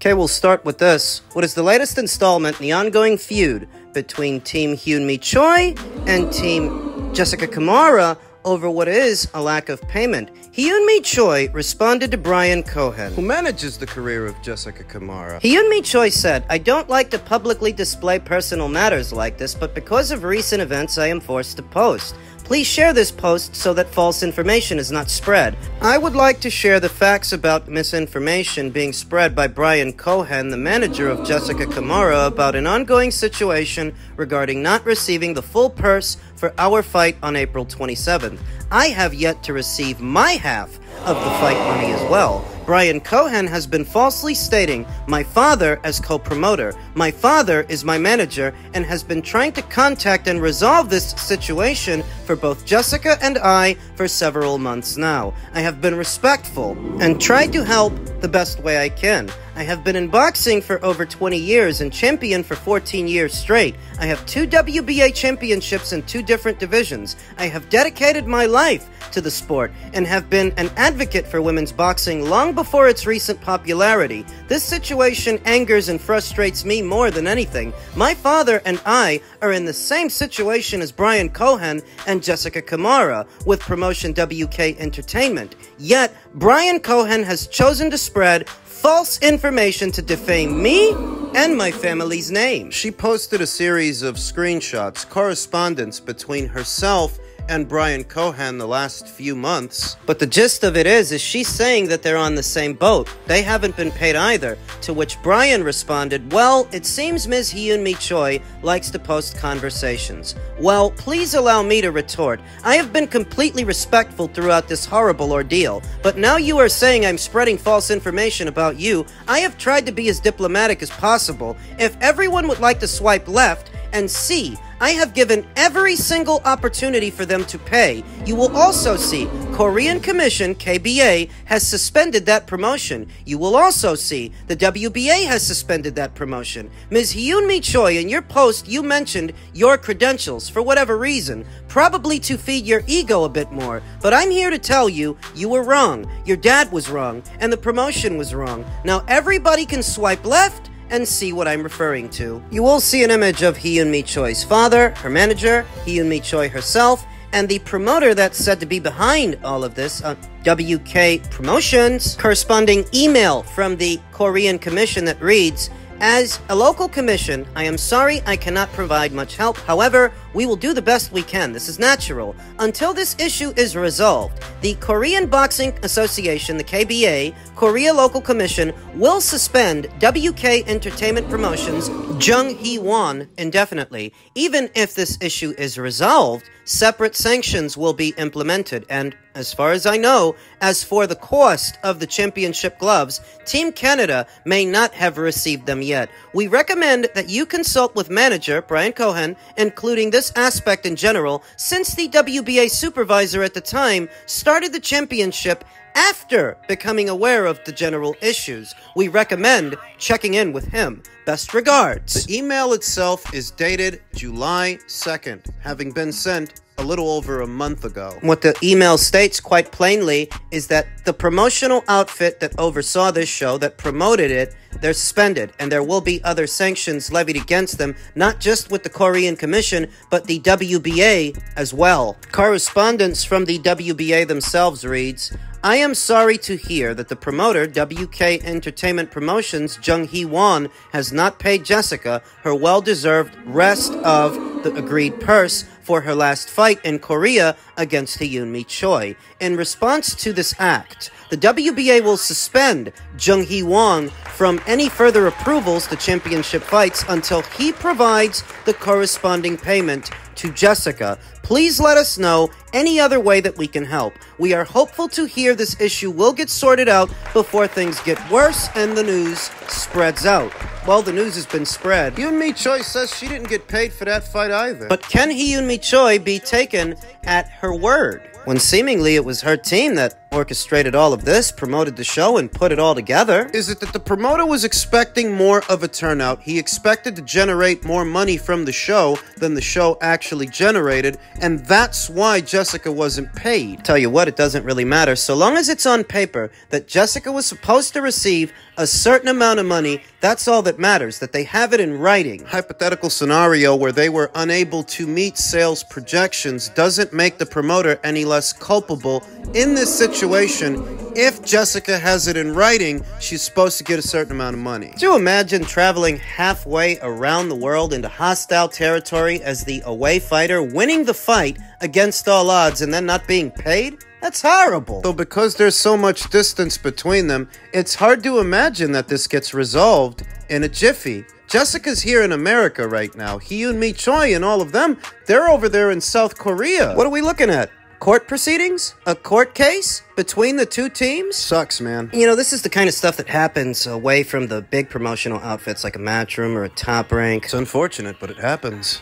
Okay, we'll start with this. What is the latest installment in the ongoing feud between Team Hyunmi Choi and Team Jessica Camara over what is a lack of payment? Hyunmi Choi responded to Brian Cohen, who manages the career of Jessica Camara. Hyunmi Choi said, "I don't like to publicly display personal matters like this, but because of recent events, I am forced to post. Please share this post so that false information is not spread. I would like to share the facts about misinformation being spread by Brian Cohen, the manager of Jessica Camara, about an ongoing situation regarding not receiving the full purse for our fight on April 27th. I have yet to receive my half of the fight money as well. Brian Cohen has been falsely stating my father as co-promoter. My father is my manager and has been trying to contact and resolve this situation for both Jessica and I for several months now. I have been respectful and tried to help the best way I can. I have been in boxing for over 20 years and champion for 14 years straight. I have 2 WBA championships in 2 different divisions. I have dedicated my life to the sport and have been an advocate for women's boxing long before its recent popularity. This situation angers and frustrates me more than anything. My father and I are in the same situation as Brian Cohen and Jessica Camara with promotion WK Entertainment. Yet, Brian Cohen has chosen to spread false information to defame me and my family's name." She posted a series of screenshots, correspondence between herself and Brian Cohen the last few months. But the gist of it is she's saying that they're on the same boat. They haven't been paid either, to which Brian responded, "Well, it seems Ms. Hyunmi Choi likes to post conversations. Well, please allow me to retort. I have been completely respectful throughout this horrible ordeal, but now you are saying I'm spreading false information about you. I have tried to be as diplomatic as possible. If everyone would like to swipe left and see, I have given every single opportunity for them to pay. You will also see Korean Commission, KBA, has suspended that promotion. You will also see the WBA has suspended that promotion. Ms. Hyunmi Choi, in your post, you mentioned your credentials for whatever reason, probably to feed your ego a bit more. But I'm here to tell you, you were wrong. Your dad was wrong, and the promotion was wrong. Now everybody can swipe left and see what I'm referring to. You will see an image of Hyunmi Choi's father, her manager, Hyunmi Choi herself, and the promoter that's said to be behind all of this, WK Promotions, corresponding email from the Korean Commission that reads, "As a local commission, I am sorry I cannot provide much help. However, we will do the best we can. This is natural. Until this issue is resolved, the Korean Boxing Association, the KBA, Korea Local Commission, will suspend WK Entertainment Promotions, Jung Hee-won, indefinitely. Even if this issue is resolved, separate sanctions will be implemented, and as far as I know, as for the cost of the championship gloves, Team Canada may not have received them yet. We recommend that you consult with manager Brian Cohen, including this aspect in general, since the WBA supervisor at the time started the championship after becoming aware of the general issues. We recommend checking in with him. Best regards." The email itself is dated July 2nd, having been sent a little over a month ago. What the email states quite plainly is that the promotional outfit that oversaw this show, that promoted it, they're suspended, and there will be other sanctions levied against them, not just with the Korean Commission, but the WBA as well. Correspondence from the WBA themselves reads, "I am sorry to hear that the promoter, WK Entertainment Promotions, Jung Hee-won, has not paid Jessica her well-deserved rest of the agreed purse for her last fight in Korea against Hyunmi Choi. In response to this act, the WBA will suspend Jung Hee-won from any further approvals to championship fights until he provides the corresponding payment to Jessica. Please let us know any other way that we can help. We are hopeful to hear this issue will get sorted out before things get worse and the news spreads out." Well, the news has been spread. Hyunmi Choi says she didn't get paid for that fight either. But can Hyunmi Choi be taken at her word? when seemingly it was her team that orchestrated all of this, promoted the show, and put it all together. Is it that the promoter was expecting more of a turnout? He expected to generate more money from the show than the show actually generated, and that's why Jessica wasn't paid. Tell you what, it doesn't really matter. So long as it's on paper that Jessica was supposed to receive a certain amount of money, that's all that matters, that they have it in writing. Hypothetical scenario where they were unable to meet sales projections doesn't make the promoter any less culpable in this situation. If Jessica has it in writing, she's supposed to get a certain amount of money. Could you imagine traveling halfway around the world into hostile territory as the away fighter, winning the fight against all odds and then not being paid? That's horrible. So because there's so much distance between them, it's hard to imagine that this gets resolved in a jiffy. Jessica's here in America right now. Hyun-mi Choi and all of them, they're over there in South Korea. What are we looking at? Court proceedings? A court case between the two teams? Sucks, man. You know, this is the kind of stuff that happens away from the big promotional outfits like a Matchroom or a Top Rank. It's unfortunate, but it happens.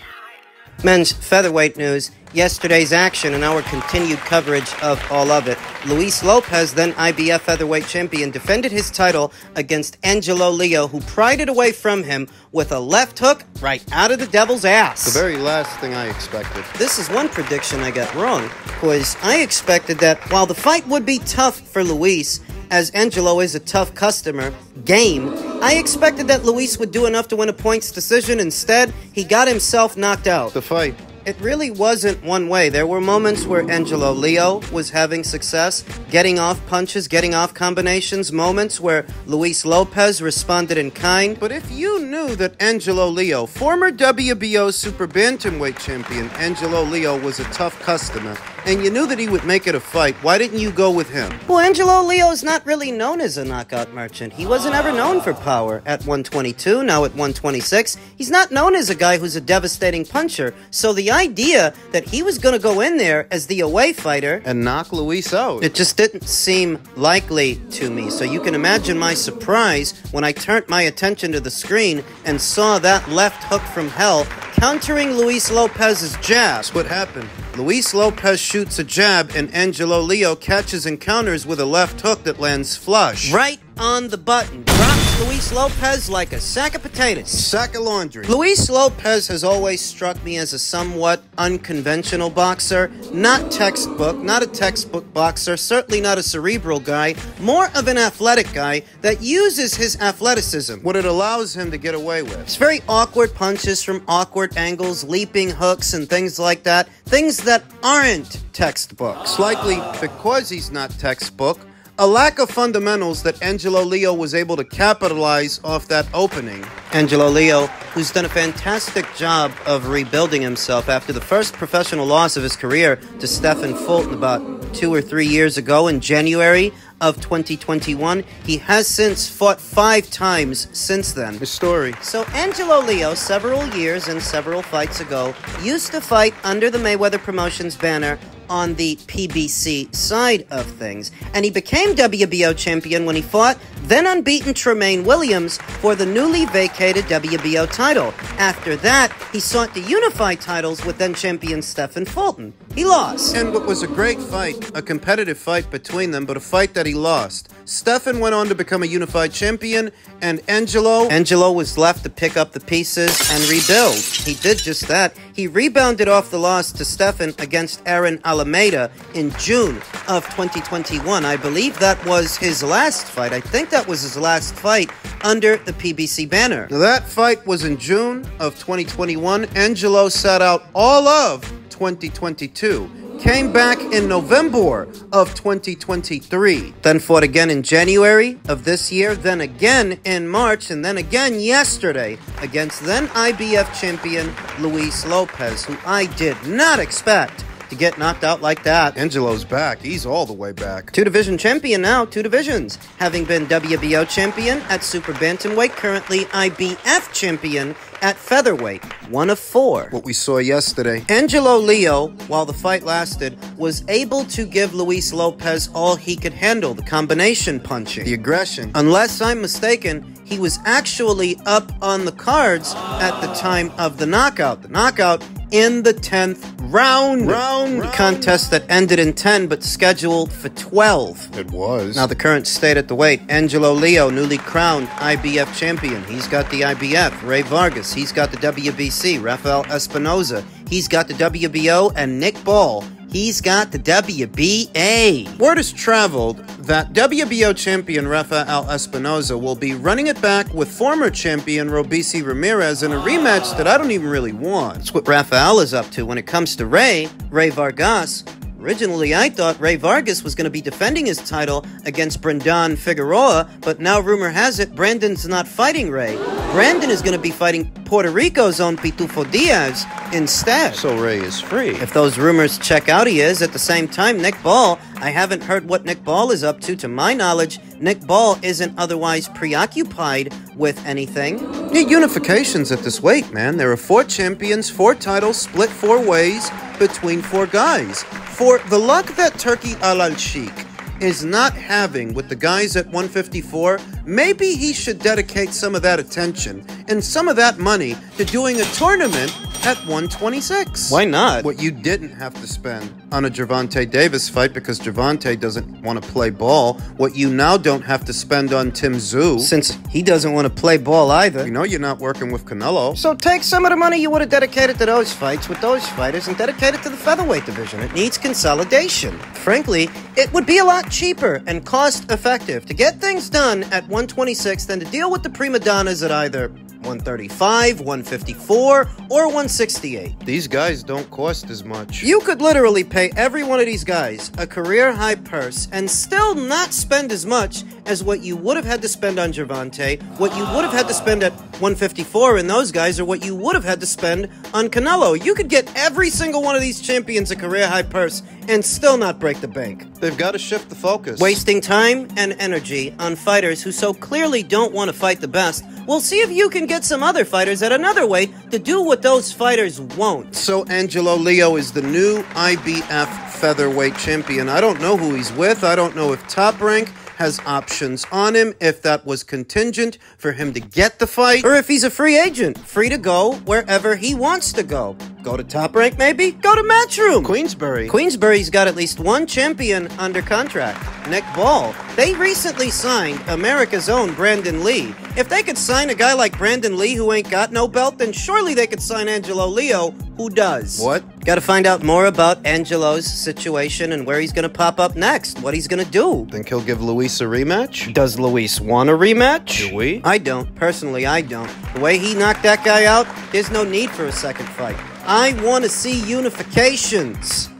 Men's featherweight news, yesterday's action and our continued coverage of all of it. Luis Lopez, then IBF featherweight champion, defended his title against Angelo Leo, who pried it away from him with a left hook right out of the devil's ass. The very last thing I expected. This is one prediction I got wrong, because I expected that while the fight would be tough for Luis, as Angelo is a tough customer, I expected that Luis would do enough to win a points decision. Instead, he got himself knocked out. The fight. It really wasn't one way. There were moments where Angelo Leo was having success, getting off punches, getting off combinations, moments where Luis Lopez responded in kind. But if you knew that Angelo Leo, former WBO super bantamweight champion Angelo Leo, was a tough customer, and you knew that he would make it a fight, why didn't you go with him? Well, Angelo Leo's not really known as a knockout merchant. He wasn't ever known for power. At 122, now at 126, he's not known as a guy who's a devastating puncher. So the idea that he was going to go in there as the away fighter and knock Luis out, it just didn't seem likely to me. So you can imagine my surprise when I turned my attention to the screen and saw that left hook from hell countering Luis Lopez's jab. That's what happened. Luis Lopez shoots a jab and Angelo Leo catches and counters with a left hook that lands flush. Right on the button. Drops Luis Lopez like a sack of potatoes. Sack of laundry. Luis Lopez has always struck me as a somewhat unconventional boxer. Not textbook, not a textbook boxer, certainly not a cerebral guy, more of an athletic guy that uses his athleticism. What it allows him to get away with. It's very awkward punches from awkward angles, leaping hooks and things like that. Things that aren't textbooks. Likely because he's not textbook, a lack of fundamentals that Angelo Leo was able to capitalize off that opening. Angelo Leo, who's done a fantastic job of rebuilding himself after the first professional loss of his career to Stephen Fulton about 2 or 3 years ago in January of 2021. He has since fought 5 times since then. His story. So Angelo Leo, several years and several fights ago, used to fight under the Mayweather Promotions banner on the PBC side of things. And he became WBO champion when he fought then unbeaten Tremaine Williams for the newly vacated WBO title. After that, he sought to unify titles with then champion Stephen Fulton. He lost. And what was a great fight, a competitive fight between them, but a fight that he lost. Stephen went on to become a unified champion, and Angelo was left to pick up the pieces and rebuild. He did just that. He rebounded off the loss to Stephen against Aaron Alameda in June of 2021. I believe that was his last fight. I think that was his last fight under the PBC banner. Now that fight was in June of 2021. Angelo sat out all of 2022. Came back in November of 2023. Then fought again in January of this year, then again in March, and then again yesterday against then IBF champion Luis Lopez, who I did not expect to get knocked out like that. Angelo's back. He's all the way back. 2-division champion now, 2 divisions. Having been WBO champion at Super Bantamweight, currently IBF champion at featherweight, 1 of 4. What we saw yesterday. Angelo Leo, while the fight lasted, was able to give Luis Lopez all he could handle, the combination punching, the aggression. Unless I'm mistaken, he was actually up on the cards at the time of the knockout. The knockout in the 10th round. Contest that ended in 10 but scheduled for 12. It was. Now the current state at the weight, Angelo Leo, newly crowned IBF champion. He's got the IBF. Ray Vargas, he's got the WBC. Rafael Espinoza, he's got the WBO. And Nick Ball, he's got the WBA. Word has traveled that WBO champion Rafael Espinoza will be running it back with former champion Robeisy Ramirez in a rematch that I don't even really want. That's what Rafael is up to when it comes to Ray Vargas. Originally, I thought Ray Vargas was going to be defending his title against Brandon Figueroa, but now rumor has it Brandon's not fighting Ray. Brandon is going to be fighting Puerto Rico's own Pitufo Diaz instead. So Ray is free. If those rumors check out, he is. At the same time, Nick Ball, I haven't heard what Nick Ball is up to. To my knowledge, Nick Ball isn't otherwise preoccupied with anything. Yeah, unifications at this weight, man. There are 4 champions, 4 titles, split 4 ways between 4 guys. For the luck that Turkey Al-Sheikh is not having with the guys at 154, maybe he should dedicate some of that attention and some of that money to doing a tournament at 126. Why not? What you didn't have to spend on a Gervonta Davis fight because Gervonta doesn't want to play ball. What you now don't have to spend on Tim Tszyu. Since he doesn't want to play ball either. You know you're not working with Canelo. So take some of the money you would have dedicated to those fights with those fighters and dedicate it to the featherweight division. It needs consolidation. Frankly, it would be a lot cheaper and cost-effective to get things done at 126 than to deal with the prima donnas at either 135, 154, or 168. These guys don't cost as much. You could literally pay every one of these guys a career-high purse and still not spend as much as what you would have had to spend on Gervonta, what you would have had to spend at 154 in those guys, or what you would have had to spend on Canelo. You could get every single one of these champions a career-high purse and still not break the bank. They've got to shift the focus. Wasting time and energy on fighters who so clearly don't want to fight the best. We'll see if you can get some other fighters at another weight to do what those fighters won't. So Angelo Leo is the new IBF featherweight champion. I don't know who he's with. I don't know if Top Rank has options on him, if that was contingent for him to get the fight, or if he's a free agent, free to go wherever he wants to go. Go to Top Rank, maybe? Go to Matchroom. Queensberry. Queensberry's got at least one champion under contract, Nick Ball. They recently signed America's own Brandon Lee. If they could sign a guy like Brandon Lee who ain't got no belt, then surely they could sign Angelo Leo, who does. What? Got to find out more about Angelo's situation and where he's going to pop up next, what he's going to do. Think he'll give Luis a rematch? Does Luis want a rematch? Do we? I don't. Personally, I don't. The way he knocked that guy out, there's no need for a second fight. I want to see unifications.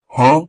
Huh?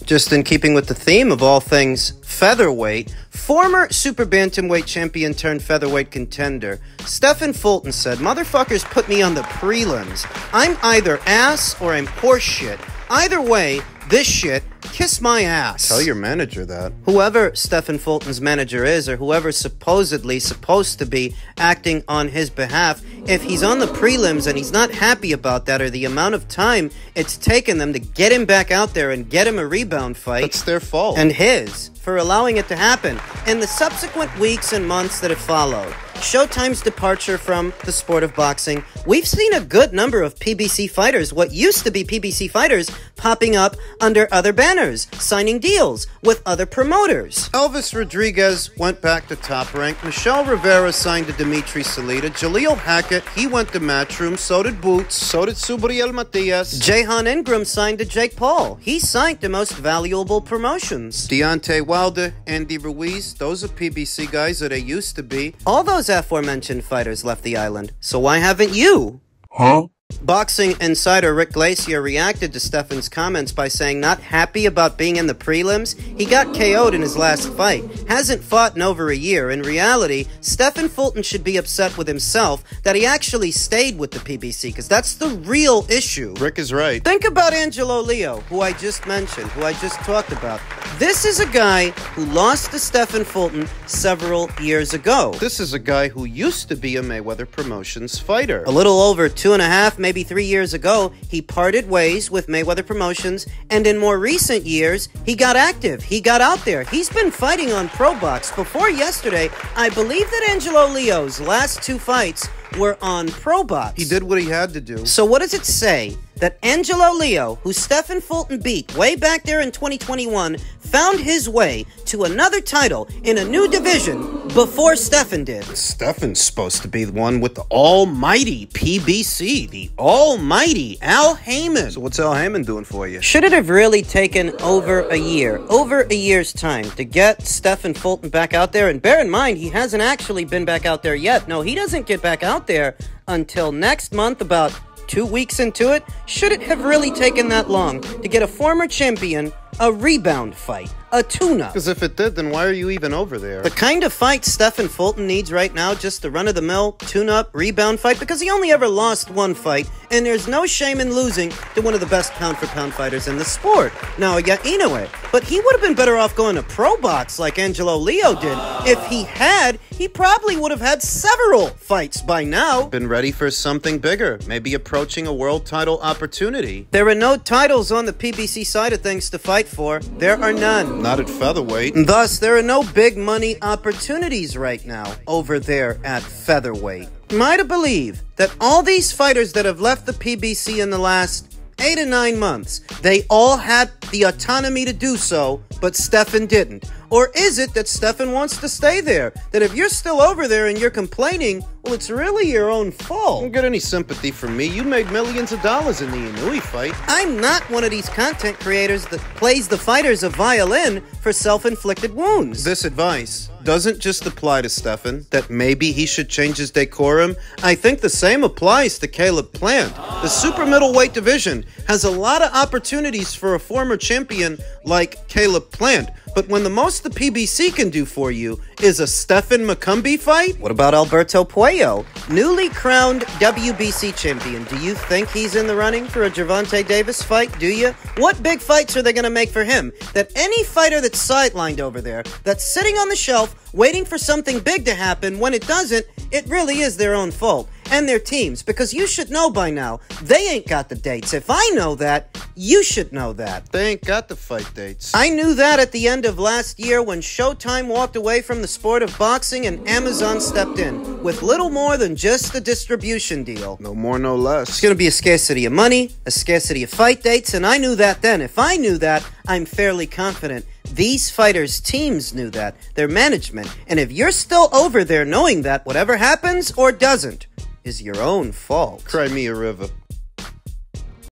Just in keeping with the theme of all things featherweight, former super bantamweight champion turned featherweight contender Stephen Fulton said, "Motherfuckers put me on the prelims. I'm either ass or I'm horseshit. Either way, this shit, kiss my ass." Tell your manager that. Whoever Stephen Fulton's manager is, or whoever's supposedly supposed to be acting on his behalf, if he's on the prelims and he's not happy about that, or the amount of time it's taken them to get him back out there and get him a rebound fight, it's their fault. And his, for allowing it to happen. In the subsequent weeks and months that have followed, Showtime's departure from the sport of boxing, we've seen a good number of PBC fighters, what used to be PBC fighters, popping up under other banners, signing deals with other promoters. Elvis Rodriguez went back to Top Rank. Michelle Rivera signed to Dimitri Salita. Jaleel Hackett, he went to Matchroom. So did Boots. So did Subriel Matias. Jahan Ingram signed to Jake Paul. He signed the most valuable promotions. Deontay Wilder, Andy Ruiz, those are PBC guys, or they used to be. All those aforementioned fighters left the island. So why haven't you? Huh? Boxing insider Rick Glacier reacted to Stefan's comments by saying not happy about being in the prelims. He got KO'd in his last fight. Hasn't fought in over a year. In reality, Stephen Fulton should be upset with himself that he actually stayed with the PBC, because that's the real issue. Rick is right. Think about Angelo Leo, who I just mentioned, who I just talked about. This is a guy who lost to Stephen Fulton several years ago. This is a guy who used to be a Mayweather Promotions fighter. A little over 2.5, maybe 3 years ago, he parted ways with Mayweather Promotions, and in more recent years, he got active. He got out there. He's been fighting on Pro Box. Before yesterday, I believe that Angelo Leo's last 2 fights were on Pro Box. He did what he had to do. So what does it say that Angelo Leo, who Stephen Fulton beat way back there in 2021, found his way to another title in a new division before Stephen did. Stephen's supposed to be the one with the almighty PBC, the almighty Al Heyman. So what's Al Heyman doing for you? Should it have really taken over a year's time to get Stephen Fulton back out there? And bear in mind, he hasn't actually been back out there yet. No, he doesn't get back out there until next month, about 2 weeks into it. Should it have really taken that long to get a former champion a rebound fight, a tune-up? Because if it did, then why are you even over there? The kind of fight Stephen Fulton needs right now, just a run-of-the-mill, tune-up, rebound fight, because he only ever lost one fight, and there's no shame in losing to one of the best pound-for-pound fighters in the sport. Now, yeah, Inoue, but he would have been better off going to pro box like Angelo Leo did. If he had, he probably would have had several fights by now. Been ready for something bigger, maybe approaching a world title opportunity. There are no titles on the PBC side of things to fight for. There are none. Not at featherweight. Thus, there are no big money opportunities right now over there at featherweight. Am I to believe that all these fighters that have left the PBC in the last 8 to 9 months, they all had the autonomy to do so, but Stephen didn't? Or is it that Stephen wants to stay there? That if you're still over there and you're complaining, well, it's really your own fault. Don't get any sympathy from me. You made millions of dollars in the Inoue fight. I'm not one of these content creators that plays the fighters a violin for self-inflicted wounds. This advice doesn't just apply to Stephen, that maybe he should change his decorum. I think the same applies to Caleb Plant. The super middleweight division has a lot of opportunities for a former champion like Caleb Plant. But when the most the PBC can do for you is a Stephen McCumbee fight? What about Alberto Puello, newly crowned WBC champion? Do you think he's in the running for a Gervonta Davis fight? Do you? What big fights are they going to make for him? That any fighter that's sidelined over there, that's sitting on the shelf waiting for something big to happen, when it doesn't, it really is their own fault. And their teams, because you should know by now, they ain't got the dates. If I know that, you should know that. They ain't got the fight dates. I knew that at the end of last year when Showtime walked away from the sport of boxing and Amazon stepped in with little more than just a distribution deal. No more, no less. It's going to be a scarcity of money, a scarcity of fight dates, and I knew that then. If I knew that, I'm fairly confident these fighters' teams knew that, their management. And if you're still over there knowing that, whatever happens or doesn't is your own fault. Cry me a river.